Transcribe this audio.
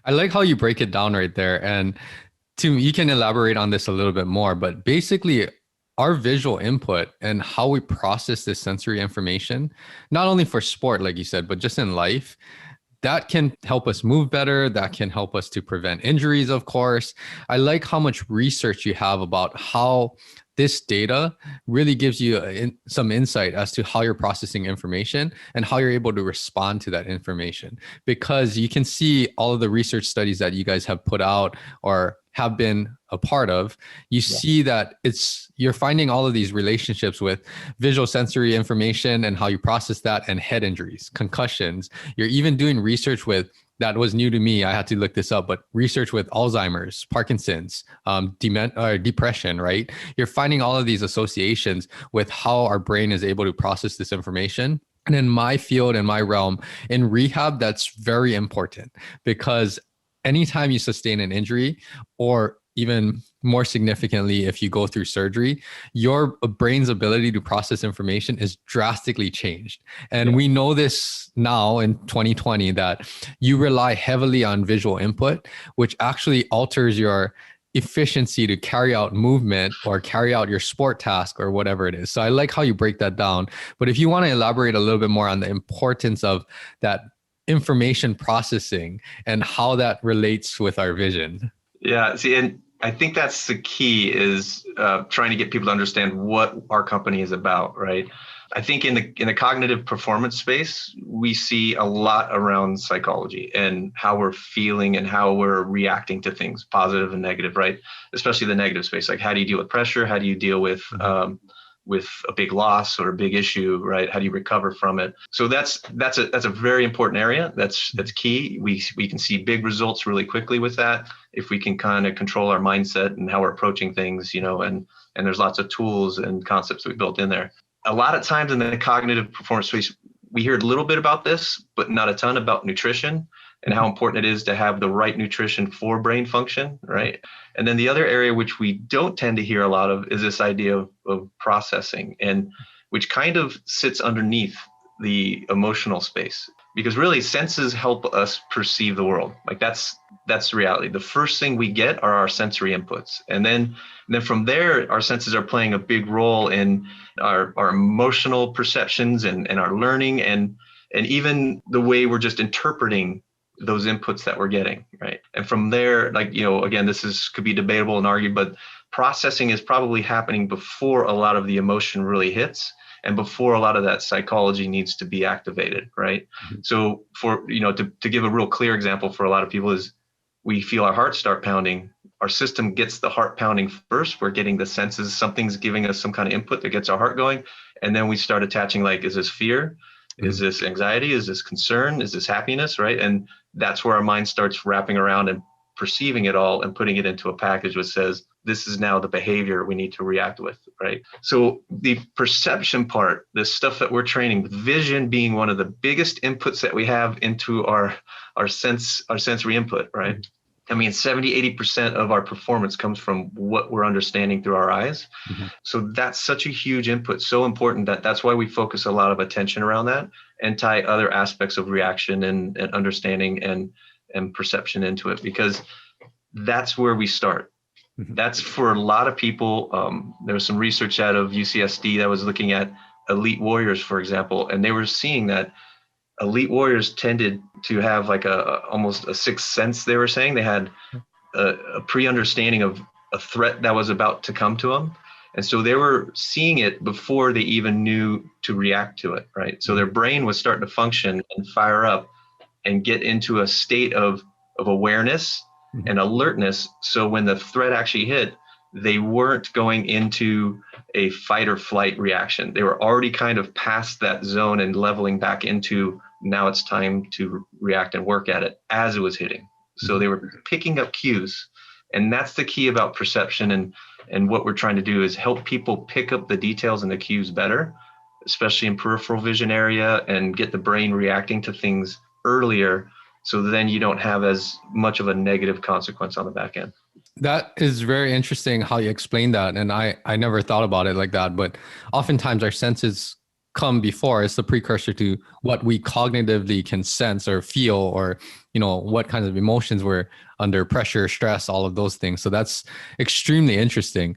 I like how you break it down right there. And you can elaborate on this a little bit more, but basically, our visual input and how we process this sensory information, not only for sport, like you said, but just in life, that can help us move better. That can help us to prevent injuries, of course. I like how much research you have about how this data really gives you some insight as to how you're processing information and how you're able to respond to that information. Because you can see all of the research studies that you guys have put out or have been a part of, you Yeah. see that you're finding all of these relationships with visual sensory information and how you process that, and head injuries, concussions. You're even doing research with, that was new to me, I had to look this up, but research with Alzheimer's, Parkinson's, depression, right? You're finding all of these associations with how our brain is able to process this information. And in my field, in my realm, in rehab, that's very important, because anytime you sustain an injury, or even more significantly, if you go through surgery, your brain's ability to process information is drastically changed. And Yeah. we know this now in 2020, that you rely heavily on visual input, which actually alters your efficiency to carry out movement or carry out your sport task or whatever it is. So I like how you break that down. But if you want to elaborate a little bit more on the importance of that information processing and how that relates with our vision. Yeah, see, and I think that's the key is trying to get people to understand what our company is about, right? I think in the cognitive performance space, we see a lot around psychology and how we're feeling and how we're reacting to things, positive and negative, right? Especially the negative space, like how do you deal with pressure? How do you deal with a big loss or a big issue, right? How do you recover from it? So that's a very important area. That's key. We can see big results really quickly with that if we can kind of control our mindset and how we're approaching things, and there's lots of tools and concepts that we built in there. A lot of times in the cognitive performance space, we hear a little bit about this, but not a ton about nutrition and how important it is to have the right nutrition for brain function, right? And then the other area which we don't tend to hear a lot of is this idea of processing, and which kind of sits underneath the emotional space, because really senses help us perceive the world. Like that's the reality. The first thing we get are our sensory inputs. And then from there, our senses are playing a big role in our emotional perceptions and our learning and even the way we're just interpreting those inputs that we're getting, right? And from there, again, could be debatable and argued, but processing is probably happening before a lot of the emotion really hits and before a lot of that psychology needs to be activated, right? Mm-hmm. So to give a real clear example for a lot of people is we feel our heart start pounding. Our system gets the heart pounding first. We're getting the senses, something's giving us some kind of input that gets our heart going. And then we start attaching, like, is this fear? Mm-hmm. Is this anxiety? Is this concern? Is this happiness, right? And that's where our mind starts wrapping around and perceiving it all and putting it into a package which says, this is now the behavior we need to react with, right? So the perception part, the stuff that we're training, vision being one of the biggest inputs that we have into our sensory input, right? I mean, 70-80% of our performance comes from what we're understanding through our eyes. Mm-hmm. So that's such a huge input, so important that's why we focus a lot of attention around that and tie other aspects of reaction and understanding and perception into it, because that's where we start. Mm-hmm. That's for a lot of people. There was some research out of UCSD that was looking at elite warriors, for example, and they were seeing that elite warriors tended to have like almost a sixth sense. They were saying they had a pre-understanding of a threat that was about to come to them. And so they were seeing it before they even knew to react to it, right? So their brain was starting to function and fire up and get into a state of awareness and alertness. So when the threat actually hit, they weren't going into a fight or flight reaction. They were already kind of past that zone and leveling back into, now it's time to react and work at it as it was hitting. So they were picking up cues. And that's the key about perception. And what we're trying to do is help people pick up the details and the cues better, especially in peripheral vision area, and get the brain reacting to things earlier. So then you don't have as much of a negative consequence on the back end. That is very interesting how you explain that. And I never thought about it like that, but oftentimes our senses come before. It's the precursor to what we cognitively can sense or feel, or, what kinds of emotions we're under, pressure, stress, all of those things. So that's extremely interesting.